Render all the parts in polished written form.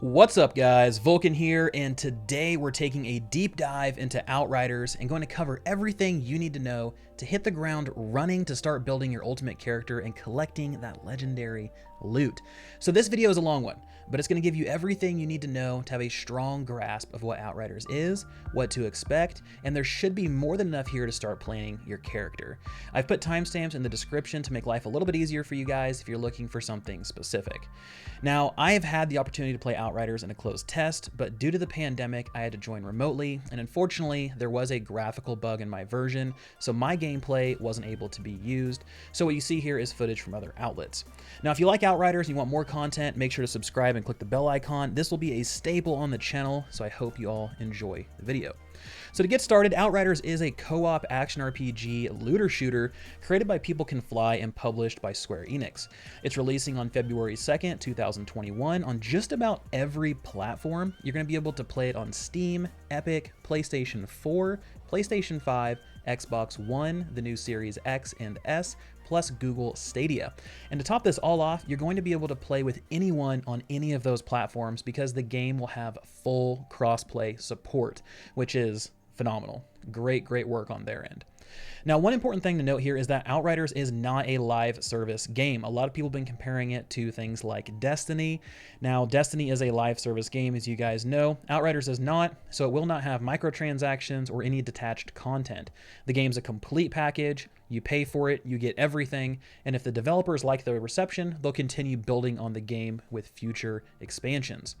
What's up guys, Vulkan here, and today we're taking a deep dive into Outriders and going to cover everything you need to know to hit the ground running to start building your ultimate character and collecting that legendary loot. So this video is a long one, but it's going to give you everything you need to know to have a strong grasp of what Outriders is, what to expect, and there should be more than enough here to start planning your character. I've put timestamps in the description to make life a little bit easier for you guys if you're looking for something specific. Now, I have had the opportunity to play Outriders in a closed test, but due to the pandemic, I had to join remotely, and unfortunately, there was a graphical bug in my version, so my gameplay wasn't able to be used. So what you see here is footage from other outlets. Now, if you like Outriders and you want more content, make sure to subscribe and click the bell icon. This will be a staple on the channel, so I hope you all enjoy the video. So to get started, Outriders is a co-op action RPG looter shooter created by People Can Fly and published by Square Enix. It's releasing on February 2nd, 2021 on just about every platform. You're going to be able to play it on Steam, Epic, PlayStation 4, PlayStation 5, Xbox One, the new Series X and S, plus Google Stadia. And to top this all off, you're going to be able to play with anyone on any of those platforms because the game will have full crossplay support, which is phenomenal. Great work on their end. Now, one important thing to note here is that Outriders is not a live service game. A lot of people have been comparing it to things like Destiny. Now, Destiny is a live service game, as you guys know. Outriders is not, so it will not have microtransactions or any detached content. The game's a complete package. You pay for it, you get everything, and if the developers like the reception, they'll continue building on the game with future expansions.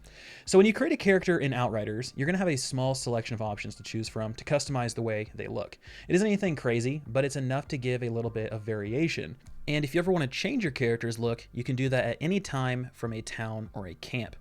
So when you create a character in Outriders, you're going to have a small selection of options to choose from to customize the way they look. It isn't anything crazy, but it's enough to give a little bit of variation. And if you ever want to change your character's look, you can do that at any time from a town or a camp.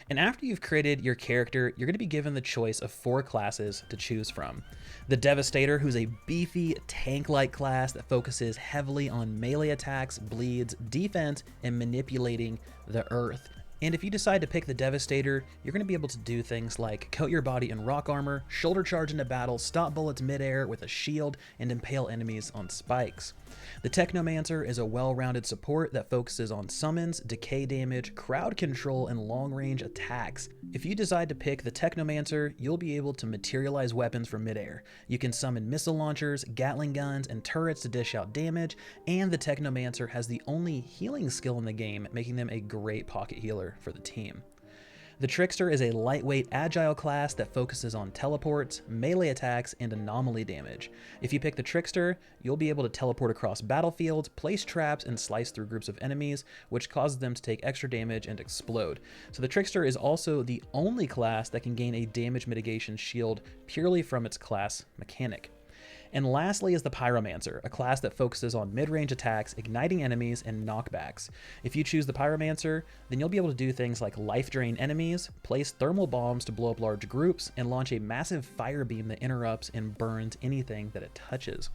And after you've created your character, you're going to be given the choice of 4 classes to choose from. The Devastator, who's a beefy tank-like class that focuses heavily on melee attacks, bleeds, defense, and manipulating the earth. And if you decide to pick the Devastator, you're going to be able to do things like coat your body in rock armor, shoulder charge into battle, stop bullets midair with a shield, and impale enemies on spikes. The Technomancer is a well-rounded support that focuses on summons, decay damage, crowd control, and long-range attacks. If you decide to pick the Technomancer, you'll be able to materialize weapons from midair. You can summon missile launchers, Gatling guns, and turrets to dish out damage, and the Technomancer has the only healing skill in the game, making them a great pocket healer for the team. The Trickster is a lightweight agile class that focuses on teleports, melee attacks, and anomaly damage. If you pick the Trickster, you'll be able to teleport across battlefields, place traps, and slice through groups of enemies, which causes them to take extra damage and explode. So the Trickster is also the only class that can gain a damage mitigation shield purely from its class mechanic. And lastly is the Pyromancer, a class that focuses on mid-range attacks, igniting enemies, and knockbacks. If you choose the Pyromancer, then you'll be able to do things like life drain enemies, place thermal bombs to blow up large groups, and launch a massive fire beam that interrupts and burns anything that it touches.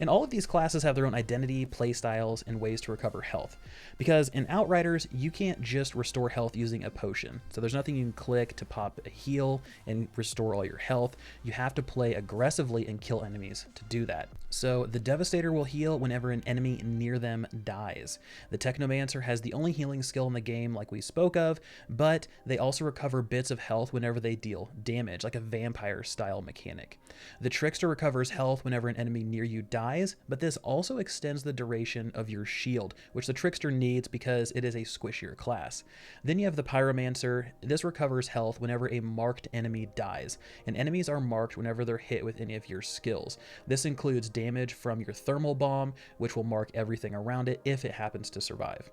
And all of these classes have their own identity, playstyles, and ways to recover health. Because in Outriders, you can't just restore health using a potion. So there's nothing you can click to pop a heal and restore all your health. You have to play aggressively and kill enemies to do that. So the Devastator will heal whenever an enemy near them dies. The Technomancer has the only healing skill in the game like we spoke of, but they also recover bits of health whenever they deal damage, like a vampire style mechanic. The Trickster recovers health whenever an enemy near you dies, but this also extends the duration of your shield, which the Trickster needs because it is a squishier class. Then you have the Pyromancer. This recovers health whenever a marked enemy dies, and enemies are marked whenever they're hit with any of your skills. This includes damage from your thermal bomb, which will mark everything around it if it happens to survive.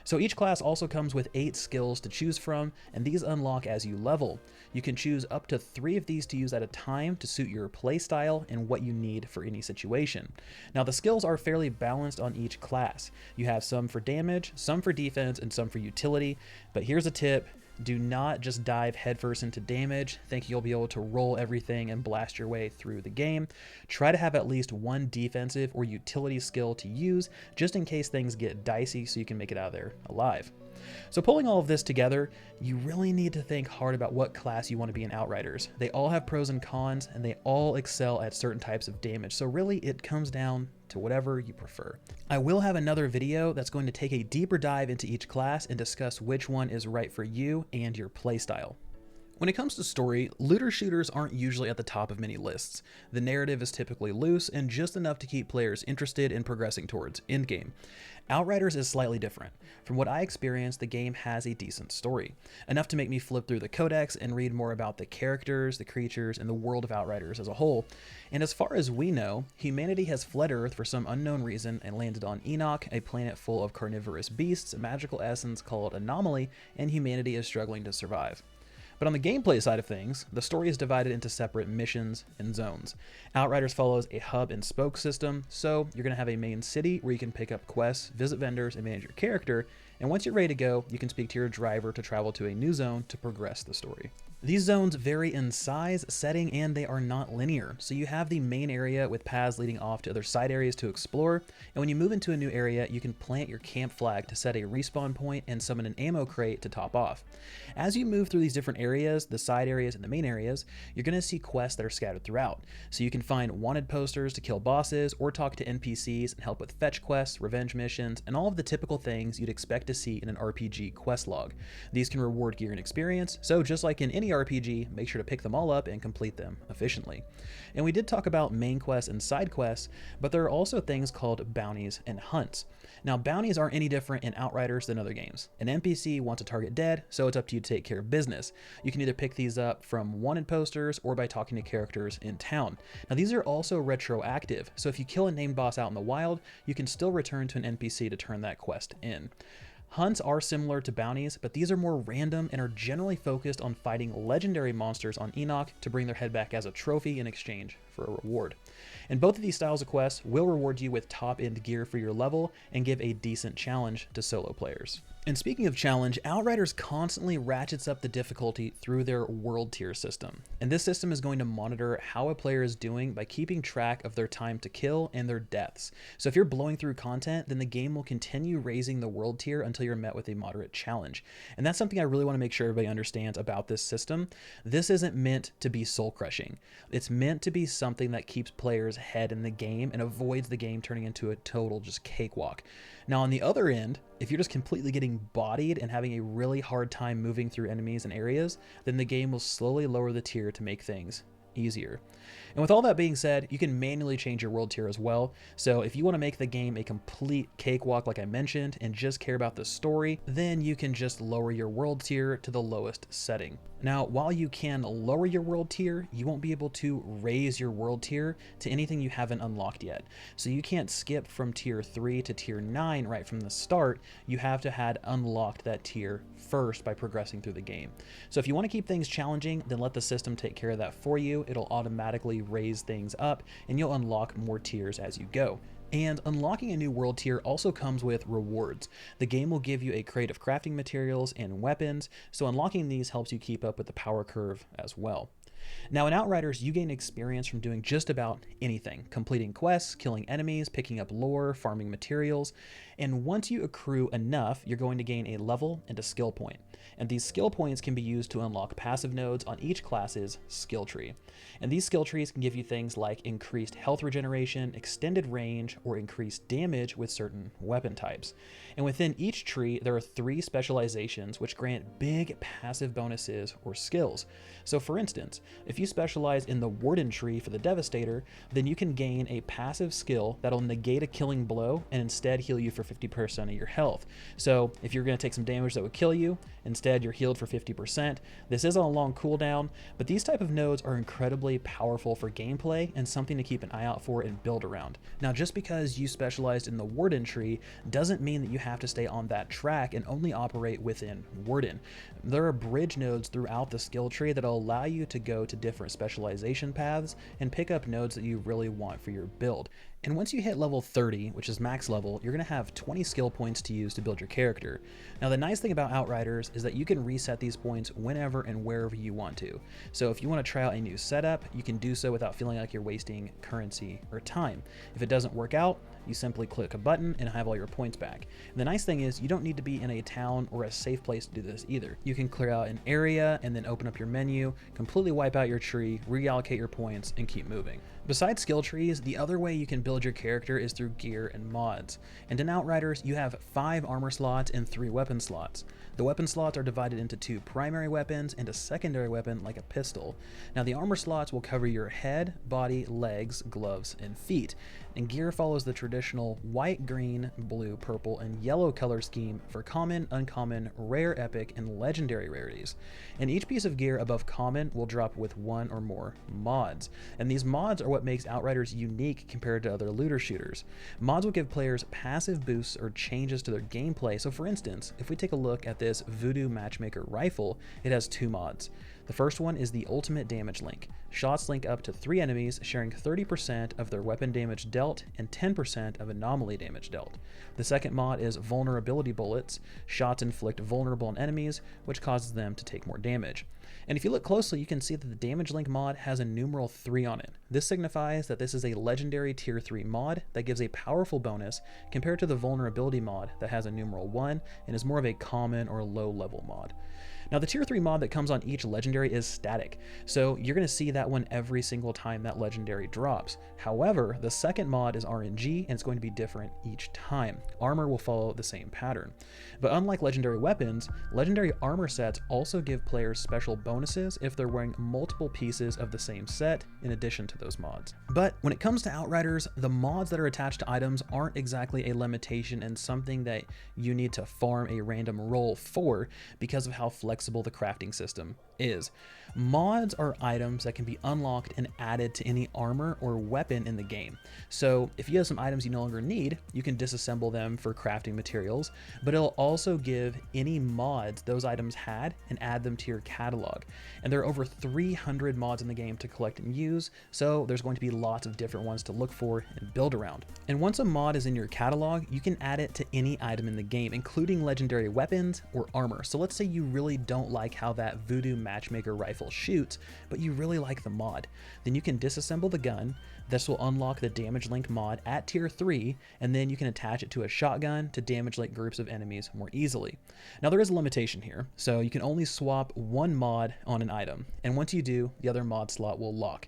So each class also comes with 8 skills to choose from, and these unlock as you level. You can choose up to 3 of these to use at a time to suit your playstyle and what you need for any situation. Now the skills are fairly balanced on each class. You have some for damage, some for defense, and some for utility, but here's a tip. Do not just dive headfirst into damage, think you'll be able to roll everything and blast your way through the game. Try to have at least one defensive or utility skill to use just in case things get dicey so you can make it out of there alive. So pulling all of this together, you really need to think hard about what class you want to be in Outriders. They all have pros and cons, and they all excel at certain types of damage, so really it comes down to whatever you prefer. I will have another video that's going to take a deeper dive into each class and discuss which one is right for you and your playstyle. When it comes to story, looter shooters aren't usually at the top of many lists. The narrative is typically loose and just enough to keep players interested in progressing towards endgame. Outriders is slightly different. From what I experienced, the game has a decent story, enough to make me flip through the codex and read more about the characters, the creatures, and the world of Outriders as a whole. And as far as we know, humanity has fled Earth for some unknown reason and landed on Enoch, a planet full of carnivorous beasts, a magical essence called Anomaly, and humanity is struggling to survive. But on the gameplay side of things, the story is divided into separate missions and zones. Outriders follows a hub and spoke system, so you're going to have a main city where you can pick up quests, visit vendors, and manage your character, and once you're ready to go, you can speak to your driver to travel to a new zone to progress the story. These zones vary in size, setting, and they are not linear. So you have the main area with paths leading off to other side areas to explore, and when you move into a new area, you can plant your camp flag to set a respawn point and summon an ammo crate to top off. As you move through these different areas, the side areas and the main areas, you're going to see quests that are scattered throughout. So you can find wanted posters to kill bosses or talk to NPCs and help with fetch quests, revenge missions, and all of the typical things you'd expect to see in an RPG quest log. These can reward gear and experience, so just like in any RPG, make sure to pick them all up and complete them efficiently. And we did talk about main quests and side quests, but there are also things called bounties and hunts. Now, bounties aren't any different in Outriders than other games. An NPC wants a target dead, so it's up to you to take care of business. You can either pick these up from wanted posters or by talking to characters in town. Now, these are also retroactive, so if you kill a named boss out in the wild, you can still return to an NPC to turn that quest in. Hunts are similar to bounties, but these are more random and are generally focused on fighting legendary monsters on Enoch to bring their head back as a trophy in exchange for a reward. And both of these styles of quests will reward you with top-end gear for your level and give a decent challenge to solo players. And speaking of challenge, Outriders constantly ratchets up the difficulty through their world tier system. And this system is going to monitor how a player is doing by keeping track of their time to kill and their deaths. So if you're blowing through content, then the game will continue raising the world tier until you're met with a moderate challenge. And that's something I really want to make sure everybody understands about this system. This isn't meant to be soul crushing. It's meant to be something that keeps players ahead in the game and avoids the game turning into a total just cakewalk. Now on the other end, if you're just completely getting bodied and having a really hard time moving through enemies and areas, then the game will slowly lower the tier to make things easier. And with all that being said, you can manually change your world tier as well. So if you want to make the game a complete cakewalk like I mentioned and just care about the story, then you can just lower your world tier to the lowest setting. Now, while you can lower your world tier, you won't be able to raise your world tier to anything you haven't unlocked yet. So you can't skip from tier 3 to tier 9 right from the start. You have to have unlocked that tier first by progressing through the game. So if you want to keep things challenging, then let the system take care of that for you. It'll automatically raise things up and you'll unlock more tiers as you go. And unlocking a new world tier also comes with rewards. The game will give you a crate of crafting materials and weapons, so unlocking these helps you keep up with the power curve as well. Now in Outriders, you gain experience from doing just about anything, completing quests, killing enemies, picking up lore, farming materials, and once you accrue enough, you're going to gain a level and a skill point. And these skill points can be used to unlock passive nodes on each class's skill tree. And these skill trees can give you things like increased health regeneration, extended range, or increased damage with certain weapon types. And within each tree, there are 3 specializations which grant big passive bonuses or skills. So for instance, if you specialize in the Warden tree for the Devastator, then you can gain a passive skill that'll negate a killing blow and instead heal you for 50% of your health. So if you're going to take some damage that would kill you, instead you're healed for 50%. This is on a long cooldown, but these type of nodes are incredibly powerful for gameplay and something to keep an eye out for and build around. Now just because you specialized in the Warden tree doesn't mean that you have to stay on that track and only operate within Warden. There are bridge nodes throughout the skill tree that'll allow you to go to different specialization paths and pick up nodes that you really want for your build. And once you hit level 30, which is max level, you're going to have 20 skill points to use to build your character. Now the nice thing about Outriders is that you can reset these points whenever and wherever you want to. So if you want to try out a new setup, you can do so without feeling like you're wasting currency or time. If it doesn't work out, you simply click a button and have all your points back. And the nice thing is you don't need to be in a town or a safe place to do this either. You can clear out an area and then open up your menu, completely wipe out your tree, reallocate your points, and keep moving. Besides skill trees, the other way you can build build your character is through gear and mods. And in Outriders, you have 5 armor slots and 3 weapon slots. The weapon slots are divided into 2 primary weapons and a secondary weapon like a pistol. Now the armor slots will cover your head, body, legs, gloves, and feet. And gear follows the traditional white, green, blue, purple, and yellow color scheme for common, uncommon, rare, epic, and legendary rarities. And each piece of gear above common will drop with 1 or more mods. And these mods are what makes Outriders unique compared to other looter shooters. Mods will give players passive boosts or changes to their gameplay. So for instance, if we take a look at this Voodoo Matchmaker rifle, it has 2 mods. The first one is the ultimate damage link. Shots link up to 3 enemies, sharing 30% of their weapon damage dealt and 10% of anomaly damage dealt. The second mod is vulnerability bullets. Shots inflict vulnerable on enemies, which causes them to take more damage. And if you look closely, you can see that the damage link mod has a numeral 3 on it. This signifies that this is a legendary tier 3 mod that gives a powerful bonus compared to the vulnerability mod that has a numeral 1 and is more of a common or low level mod. Now the tier 3 mod that comes on each legendary is static, so you're going to see that one every single time that legendary drops. However, the second mod is RNG and it's going to be different each time. Armor will follow the same pattern. But unlike legendary weapons, legendary armor sets also give players special bonuses if they're wearing multiple pieces of the same set in addition to those mods. But when it comes to Outriders, the mods that are attached to items aren't exactly a limitation and something that you need to farm a random roll for because of how flexible the crafting system is. Mods are items that can be unlocked and added to any armor or weapon in the game. So if you have some items you no longer need, you can disassemble them for crafting materials, but it'll also give any mods those items had and add them to your catalog. And there are over 300 mods in the game to collect and use, so there's going to be lots of different ones to look for and build around. And once a mod is in your catalog, you can add it to any item in the game, including legendary weapons or armor. So let's say you really don't like how that Voodoo Matchmaker rifle shoots, but you really like the mod. Then you can disassemble the gun. This will unlock the damage link mod at tier 3, and then you can attach it to a shotgun to damage link groups of enemies more easily. Now there is a limitation here, so you can only swap 1 mod on an item, and once you do, the other mod slot will lock.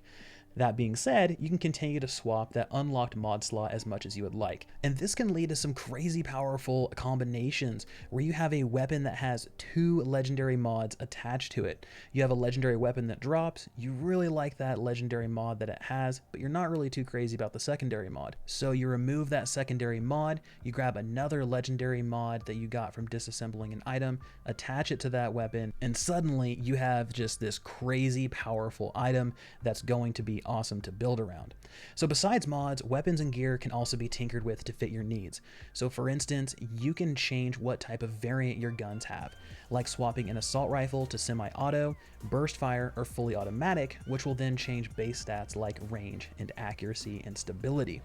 That being said, you can continue to swap that unlocked mod slot as much as you would like. And this can lead to some crazy powerful combinations where you have a weapon that has 2 legendary mods attached to it. You have a legendary weapon that drops, you really like that legendary mod that it has, but you're not really too crazy about the secondary mod. So you remove that secondary mod, you grab another legendary mod that you got from disassembling an item, attach it to that weapon, and suddenly you have just this crazy powerful item that's going to be awesome to build around. So besides mods, weapons and gear can also be tinkered with to fit your needs. So for instance, you can change what type of variant your guns have, like swapping an assault rifle to semi-auto, burst fire, or fully automatic, which will then change base stats like range and accuracy and stability.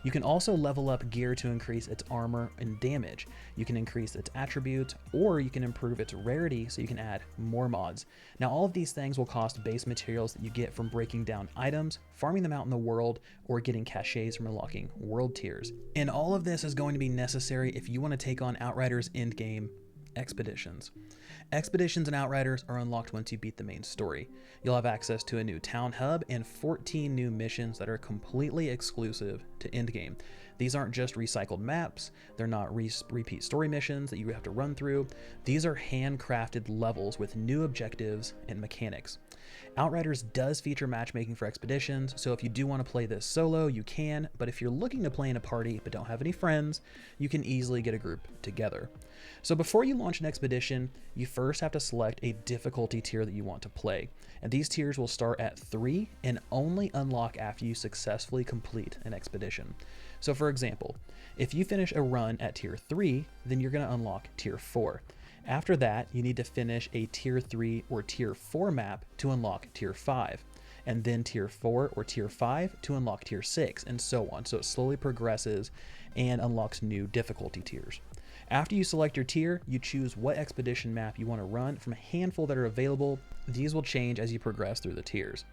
You can also level up gear to increase its armor and damage. You can increase its attributes, or you can improve its rarity so you can add more mods. Now all of these things will cost base materials that you get from breaking down items, farming them out in the world, or getting cachets from unlocking world tiers. And all of this is going to be necessary if you want to take on Outriders Endgame expeditions. Expeditions and Outriders are unlocked once you beat the main story. You'll have access to a new town hub and 14 new missions that are completely exclusive to Endgame. These aren't just recycled maps, they're not repeat story missions that you have to run through. These are handcrafted levels with new objectives and mechanics. Outriders does feature matchmaking for expeditions, so if you do want to play this solo, you can, but if you're looking to play in a party but don't have any friends, you can easily get a group together. So before you launch an expedition, you first have to select a difficulty tier that you want to play, and these tiers will start at 3 and only unlock after you successfully complete an expedition. So for example, if you finish a run at tier 3, then you're going to unlock tier 4. After that, you need to finish a tier 3 or tier 4 map to unlock tier 5, and then tier 4 or tier 5 to unlock tier 6, and so on. So it slowly progresses and unlocks new difficulty tiers. After you select your tier, you choose what expedition map you want to run from a handful that are available. These will change as you progress through the tiers.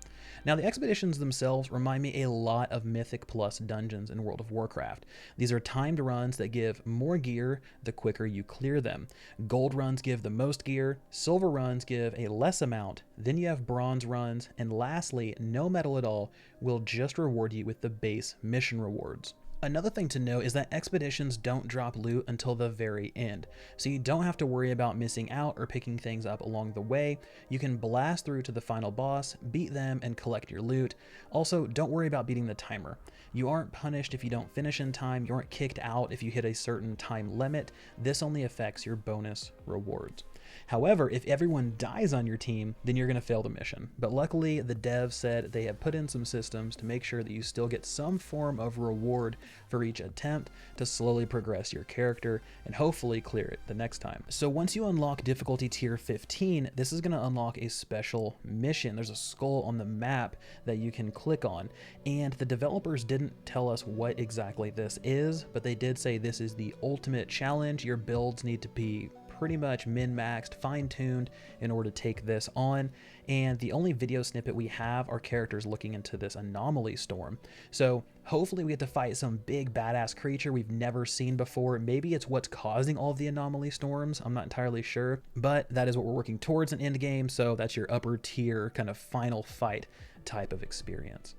Now, the expeditions themselves remind me a lot of Mythic Plus dungeons in World of Warcraft. These are timed runs that give more gear the quicker you clear them. Gold runs give the most gear, silver runs give a less amount, then you have bronze runs, and lastly, no medal at all will just reward you with the base mission rewards. Another thing to note is that expeditions don't drop loot until the very end, so you don't have to worry about missing out or picking things up along the way. You can blast through to the final boss, beat them, and collect your loot. Also, don't worry about beating the timer. You aren't punished if you don't finish in time, you aren't kicked out if you hit a certain time limit. This only affects your bonus rewards. However, if everyone dies on your team, then you're going to fail the mission. But luckily, the devs said they have put in some systems to make sure that you still get some form of reward for each attempt to slowly progress your character and hopefully clear it the next time. So once you unlock difficulty tier 15, this is going to unlock a special mission. There's a skull on the map that you can click on, and the developers didn't tell us what exactly this is, but they did say this is the ultimate challenge. Your builds need to be pretty much min-maxed, fine-tuned in order to take this on, and the only video snippet we have are characters looking into this anomaly storm. So hopefully we get to fight some big badass creature we've never seen before. Maybe it's what's causing all of the anomaly storms, I'm not entirely sure, but that is what we're working towards in endgame, so that's your upper tier kind of final fight type of experience.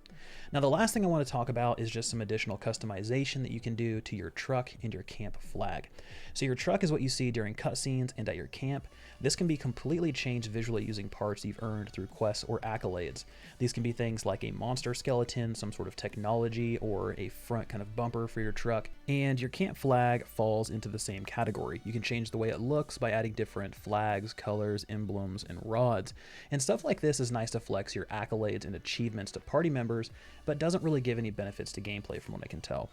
Now, the last thing I want to talk about is just some additional customization that you can do to your truck and your camp flag. So your truck is what you see during cutscenes and at your camp. This can be completely changed visually using parts you've earned through quests or accolades. These can be things like a monster skeleton, some sort of technology, or a front kind of bumper for your truck. And your camp flag falls into the same category. You can change the way it looks by adding different flags, colors, emblems, and rods. And stuff like this is nice to flex your accolades and achievements to party members, but doesn't really give any benefits to gameplay from what I can tell.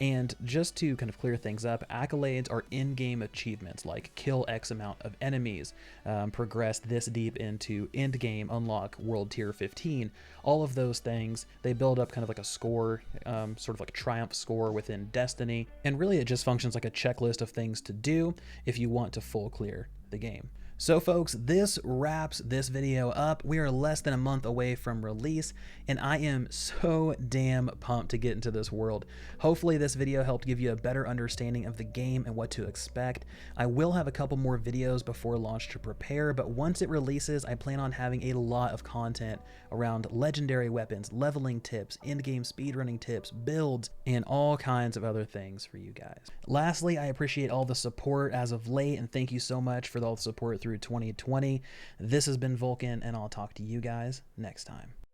And just to kind of clear things up, accolades are in-game achievements like kill X amount of enemies, progress this deep into endgame, unlock world tier 15. All of those things, they build up kind of like a score, sort of like a triumph score within Destiny. And really it just functions like a checklist of things to do if you want to full clear the game. So folks, this wraps this video up. We are less than a month away from release, and I am so damn pumped to get into this world. Hopefully this video helped give you a better understanding of the game and what to expect. I will have a couple more videos before launch to prepare, but once it releases, I plan on having a lot of content around legendary weapons, leveling tips, endgame speedrunning tips, builds, and all kinds of other things for you guys. Lastly, I appreciate all the support as of late, and thank you so much for all the support through 2020. This has been Vulkan, and I'll talk to you guys next time.